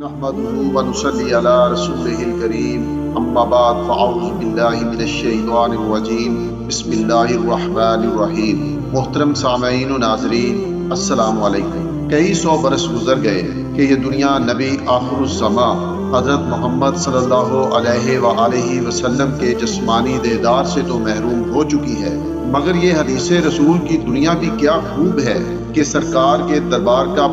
نحمده ونصلي على رسوله الكريم اما بعد فاعوذ باللہ من الشیطان الرجیم بسم اللہ الرحمن الرحیم۔ محترم سامعین و ناظرین، السلام علیکم۔ کئی سو برس گزر گئے کہ یہ دنیا نبی آخر الزماں حضرت محمد صلی اللہ علیہ وآلہ وسلم کے جسمانی دیدار سے تو محروم ہو چکی ہے، مگر یہ حدیث رسول کی دنیا بھی کیا خوب ہے کہ سرکار کے دربار کا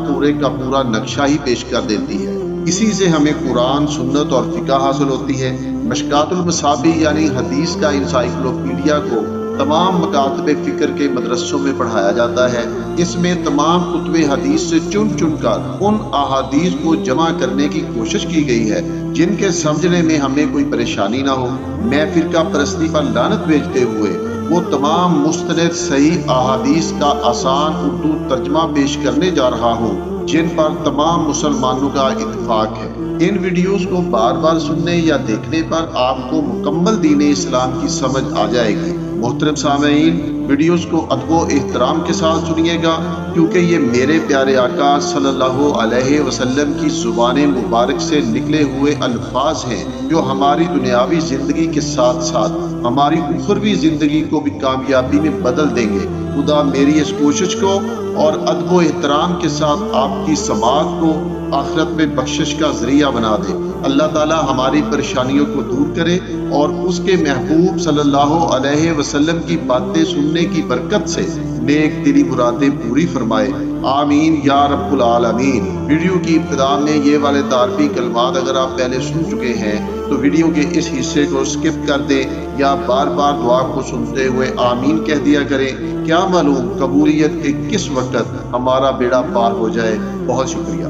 پورا نقشہ ہی پیش کر دیتی ہے۔ اسی سے ہمیں قرآن، سنت اور فقہ حاصل ہوتی ہے۔ مشکات المصابیح یعنی حدیث کا انسائکلوپیڈیا کو تمام مکاتب فکر کے مدرسوں میں پڑھایا جاتا ہے۔ اس میں تمام کتب حدیث سے چن چن کر ان احادیث کو جمع کرنے کی کوشش کی گئی ہے جن کے سمجھنے میں ہمیں کوئی پریشانی نہ ہو۔ میں فرقہ پرستی پر لعنت بھیجتے ہوئے وہ تمام مستند صحیح احادیث کا آسان اردو ترجمہ پیش کرنے جا رہا ہوں جن پر تمام مسلمانوں کا اتفاق ہے۔ ان ویڈیوز کو بار بار سننے یا دیکھنے پر آپ کو مکمل دین اسلام کی سمجھ آ جائے گی۔ محترم سامعین، ویڈیوز کو ادب و احترام کے ساتھ سنیے گا کیونکہ یہ میرے پیارے آقا صلی اللہ علیہ وسلم کی زبان مبارک سے نکلے ہوئے الفاظ ہیں جو ہماری دنیاوی زندگی کے ساتھ ساتھ ہماری اخروی زندگی کو بھی کامیابی میں بدل دیں گے۔ خدا میری اس کوشش کو اور ادب و احترام کے ساتھ آپ کی سماعت کو آخرت میں بخشش کا ذریعہ بنا دے۔ اللہ تعالی ہماری پریشانیوں کو دور کرے اور اس کے محبوب صلی اللہ علیہ وسلم کی باتیں سننے کی برکت سے نیک دلی مرادیں پوری فرمائے، آمین یا رب العالمین۔ ویڈیو کی ابتدا میں یہ والے تعارفی کلمات اگر آپ پہلے سن چکے ہیں تو ویڈیو کے اس حصے کو سکپ کر دیں یا بار بار دعا کو سنتے ہوئے آمین کہہ دیا کریں۔ کیا معلوم قبولیت کے کس وقت ہمارا بیڑا پار ہو جائے۔ بہت شکریہ۔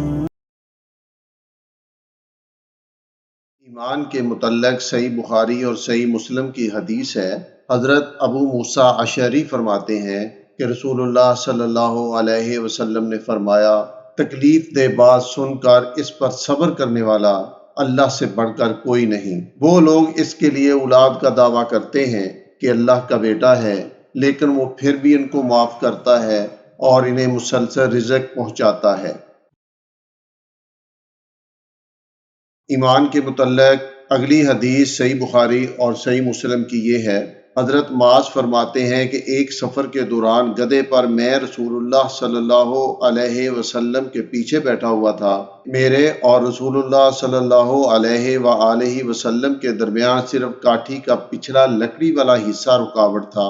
ایمان کے متعلق صحیح بخاری اور صحیح مسلم کی حدیث ہے۔ حضرت ابو موسیٰ اشعری فرماتے ہیں کہ رسول اللہ صلی اللہ علیہ وسلم نے فرمایا، تکلیف دہ بات سن کر اس پر صبر کرنے والا اللہ سے بڑھ کر کوئی نہیں۔ وہ لوگ اس کے لیے اولاد کا دعویٰ کرتے ہیں کہ اللہ کا بیٹا ہے، لیکن وہ پھر بھی ان کو معاف کرتا ہے اور انہیں مسلسل رزق پہنچاتا ہے۔ ایمان کے متعلق اگلی حدیث صحیح بخاری اور صحیح مسلم کی یہ ہے۔ حضرت معاذ فرماتے ہیں کہ ایک سفر کے دوران گدھے پر میں رسول اللہ صلی اللہ علیہ وسلم کے پیچھے بیٹھا ہوا تھا۔ میرے اور رسول اللہ صلی اللہ علیہ وآلہ وسلم کے درمیان صرف کاٹھی کا پچھلا لکڑی والا حصہ رکاوٹ تھا۔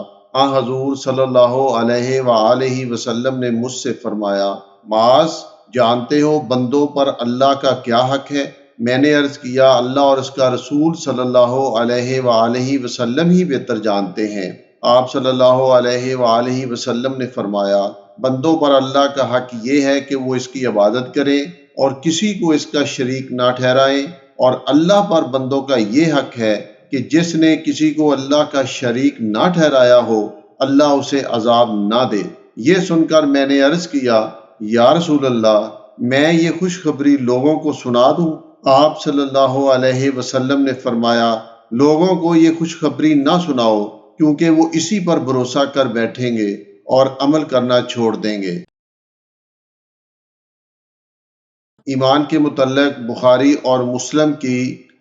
حضور صلی اللہ علیہ وآلہ وسلم نے مجھ سے فرمایا، معاذ، جانتے ہو بندوں پر اللہ کا کیا حق ہے؟ میں نے عرض کیا، اللہ اور اس کا رسول صلی اللہ علیہ وآلہ وسلم ہی بہتر جانتے ہیں۔ آپ صلی اللہ علیہ وآلہ وسلم نے فرمایا، بندوں پر اللہ کا حق یہ ہے کہ وہ اس کی عبادت کریں اور کسی کو اس کا شریک نہ ٹھہرائیں، اور اللہ پر بندوں کا یہ حق ہے کہ جس نے کسی کو اللہ کا شریک نہ ٹھہرایا ہو اللہ اسے عذاب نہ دے۔ یہ سن کر میں نے عرض کیا، یا رسول اللہ، میں یہ خوشخبری لوگوں کو سنا دوں؟ آپ صلی اللہ علیہ وسلم نے فرمایا، لوگوں کو یہ خوشخبری نہ سناؤ کیونکہ وہ اسی پر بھروسہ کر بیٹھیں گے اور عمل کرنا چھوڑ دیں گے۔ ایمان کے متعلق بخاری اور مسلم کی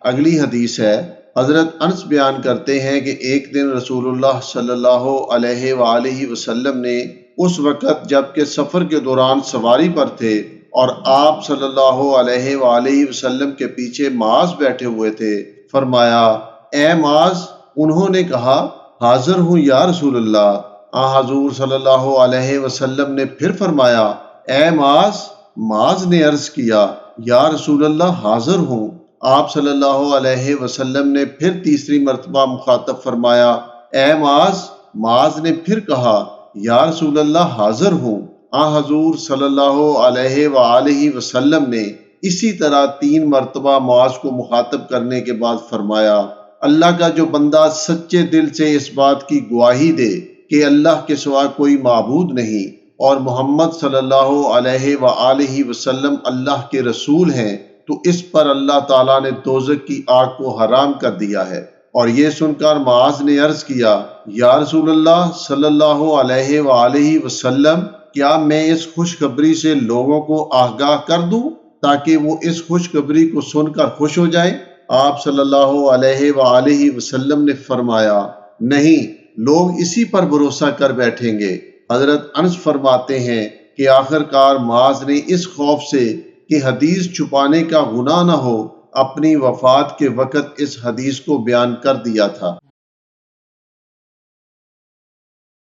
اگلی حدیث ہے۔ حضرت انس بیان کرتے ہیں کہ ایک دن رسول اللہ صلی اللہ علیہ وآلہ وسلم نے اس وقت جب کہ سفر کے دوران سواری پر تھے اور آپ صلی اللہ علیہ وآلہ وسلم کے پیچھے معاذ بیٹھے ہوئے تھے، فرمایا، اے معاذ۔ انہوں نے کہا، حاضر ہوں یا رسول اللہ۔ حضور صلی اللہ علیہ وسلم نے پھر فرمایا، اے معاذ۔ معاذ نے عرض کیا، یا رسول اللہ، حاضر ہوں۔ آپ صلی اللہ علیہ وسلم نے پھر تیسری مرتبہ مخاطب فرمایا، اے معاذ۔ معاذ نے پھر کہا، یا رسول اللہ، حاضر ہوں۔ حضور صلی اللہ علیہ وآلہ وسلم نے اسی طرح 3 مرتبہ معاذ کو مخاطب کرنے کے بعد فرمایا، اللہ کا جو بندہ سچے دل سے اس بات کی گواہی دے کہ اللہ کے سوا کوئی معبود نہیں اور محمد صلی اللہ علیہ وآلہ وسلم اللہ کے رسول ہیں، تو اس پر اللہ تعالیٰ نے دوزخ کی آگ کو حرام کر دیا ہے۔ اور یہ سن کر معاذ نے عرض کیا، یا رسول اللہ صلی اللہ علیہ وآلہ وسلم، کیا میں اس خوشخبری سے لوگوں کو آگاہ کر دوں تاکہ وہ اس خوشخبری کو سن کر خوش ہو جائیں؟ آپ صلی اللہ علیہ وآلہ وسلم نے فرمایا نہیں، لوگ اسی پر بھروسہ کر بیٹھیں گے۔ حضرت انس فرماتے ہیں کہ آخر کار معاذ نے اس خوف سے کہ حدیث چھپانے کا گناہ نہ ہو، اپنی وفات کے وقت اس حدیث کو بیان کر دیا تھا۔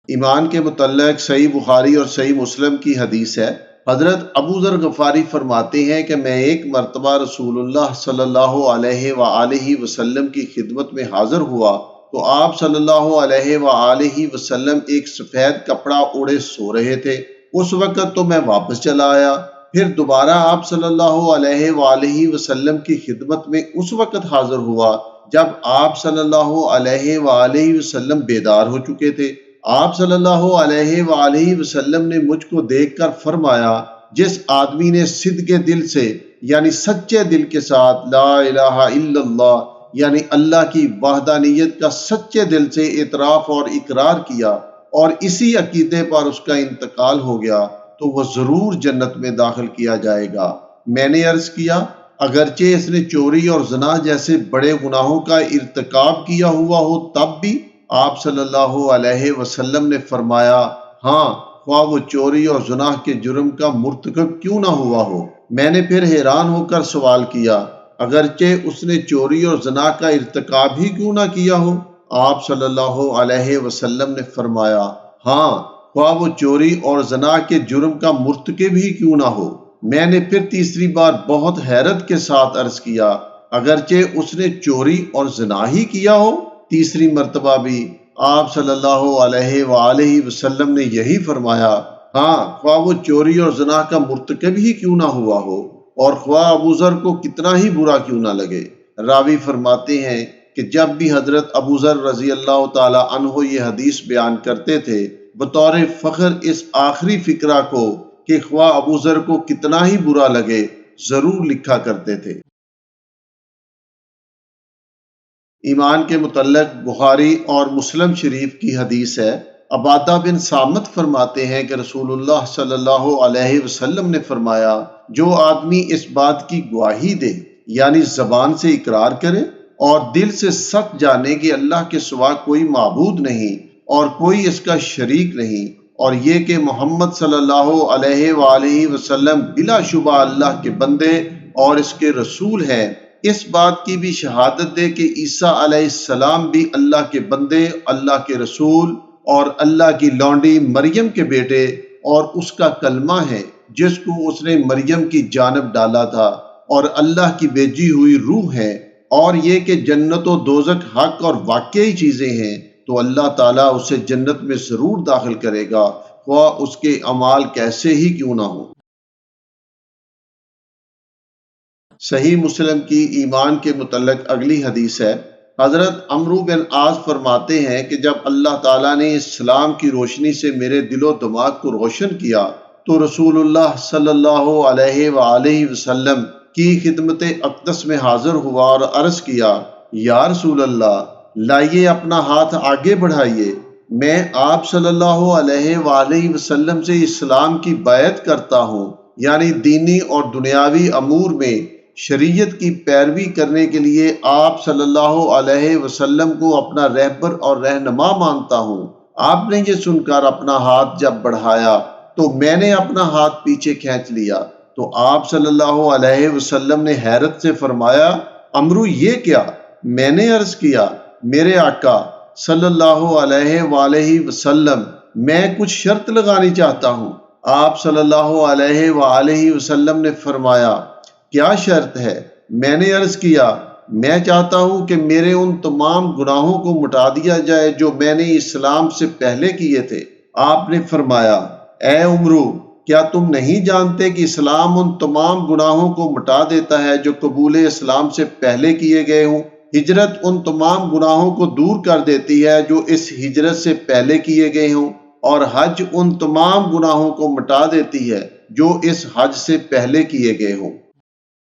ایمان کے متعلق صحیح بخاری اور صحیح مسلم کی حدیث ہے۔ حضرت ابو ذر غفاری فرماتے ہیں کہ میں ایک مرتبہ رسول اللہ صلی اللہ علیہ وآلہ وسلم کی خدمت میں حاضر ہوا تو آپ صلی اللہ علیہ وآلہ وسلم ایک سفید کپڑا اوڑھے سو رہے تھے۔ اس وقت تو میں واپس چلا آیا، پھر دوبارہ آپ صلی اللہ علیہ وآلہ وسلم کی خدمت میں اس وقت حاضر ہوا جب آپ صلی اللہ علیہ وآلہ وسلم بیدار ہو چکے تھے۔ آپ صلی اللہ علیہ وآلہ وسلم نے مجھ کو دیکھ کر فرمایا جس آدمی نے صدق دل سے یعنی سچے دل کے ساتھ لا الہ الا اللہ یعنی اللہ کی وحدانیت کا سچے دل سے اعتراف اور اقرار کیا اور اسی عقیدے پر اس کا انتقال ہو گیا تو وہ ضرور جنت میں داخل کیا جائے گا۔ میں نے عرض کیا اگرچہ اس نے چوری اور زنا جیسے بڑے گناہوں کا ارتکاب کیا ہوا ہو تب بھی؟ آپ صلی اللہ علیہ وسلم نے فرمایا ہاں، خواہ وہ چوری اور زنا کے جرم کا مرتکب کیوں نہ ہوا ہو۔ میں نے پھر حیران ہو کر سوال کیا اگرچہ اس نے چوری اور زنا کا ارتکاب ہی کیوں نہ کیا ہو؟ آپ صلی اللہ علیہ وسلم نے فرمایا ہاں، خواہ وہ چوری اور زنا کے جرم کا مرتکب ہی کیوں نہ ہو۔ میں نے پھر تیسری بار بہت حیرت کے ساتھ عرض کیا اگرچہ اس نے چوری اور زنا ہی کیا ہو؟ تیسری مرتبہ بھی آپ صلی اللہ علیہ وآلہ وسلم نے یہی فرمایا ہاں، خواہ وہ چوری اور زنا کا مرتکب ہی کیوں نہ ہوا ہو اور خواہ ابو ذر کو کتنا ہی برا کیوں نہ لگے۔ راوی فرماتے ہیں کہ جب بھی حضرت ابو ذر رضی اللہ تعالی عنہ یہ حدیث بیان کرتے تھے بطور فخر اس آخری فقرہ کو کہ خواہ ابو ذر کو کتنا ہی برا لگے ضرور لکھا کرتے تھے۔ ایمان کے متعلق بخاری اور مسلم شریف کی حدیث ہے۔ عبادہ بن صامت فرماتے ہیں کہ رسول اللہ صلی اللہ علیہ وسلم نے فرمایا جو آدمی اس بات کی گواہی دے یعنی زبان سے اقرار کرے اور دل سے سچ جانے کہ اللہ کے سوا کوئی معبود نہیں اور کوئی اس کا شریک نہیں اور یہ کہ محمد صلی اللہ علیہ وآلہ وسلم بلا شبہ اللہ کے بندے اور اس کے رسول ہیں، اس بات کی بھی شہادت دے کہ عیسیٰ علیہ السلام بھی اللہ کے بندے، اللہ کے رسول اور اللہ کی لونڈی مریم کے بیٹے اور اس کا کلمہ ہے جس کو اس نے مریم کی جانب ڈالا تھا اور اللہ کی بھیجی ہوئی روح ہے، اور یہ کہ جنت و دوزخ حق اور واقعی چیزیں ہیں تو اللہ تعالیٰ اسے جنت میں ضرور داخل کرے گا خواہ اس کے اعمال کیسے ہی کیوں نہ ہوں۔ صحیح مسلم کی ایمان کے متعلق اگلی حدیث ہے۔ حضرت عمرو بن عاص فرماتے ہیں کہ جب اللہ تعالیٰ نے اسلام کی روشنی سے میرے دل و دماغ کو روشن کیا تو رسول اللہ صلی اللہ علیہ وآلہ وسلم کی خدمت اقدس میں حاضر ہوا اور عرض کیا یا رسول اللہ، لائیے اپنا ہاتھ آگے بڑھائیے، میں آپ صلی اللہ علیہ وآلہ وسلم سے اسلام کی بیعت کرتا ہوں، یعنی دینی اور دنیاوی امور میں شریعت کی پیروی کرنے کے لیے آپ صلی اللہ علیہ وسلم کو اپنا رہبر اور رہنما مانتا ہوں۔ آپ نے یہ سن کر اپنا ہاتھ جب بڑھایا تو میں نے اپنا ہاتھ پیچھے کھینچ لیا تو آپ صلی اللہ علیہ وسلم نے حیرت سے فرمایا عمرو یہ کیا؟ میں نے عرض کیا میرے آقا صلی اللہ علیہ وآلہ وسلم، میں کچھ شرط لگانی چاہتا ہوں۔ آپ صلی اللہ علیہ وآلہ وسلم نے فرمایا کیا شرط ہے؟ میں نے عرض کیا میں چاہتا ہوں کہ میرے ان تمام گناہوں کو مٹا دیا جائے جو میں نے اسلام سے پہلے کیے تھے۔ آپ نے فرمایا اے عمرو، کیا تم نہیں جانتے کہ اسلام ان تمام گناہوں کو مٹا دیتا ہے جو قبول اسلام سے پہلے کیے گئے ہوں؟ ہجرت ان تمام گناہوں کو دور کر دیتی ہے جو اس ہجرت سے پہلے کیے گئے ہوں، اور حج ان تمام گناہوں کو مٹا دیتی ہے جو اس حج سے پہلے کیے گئے ہوں۔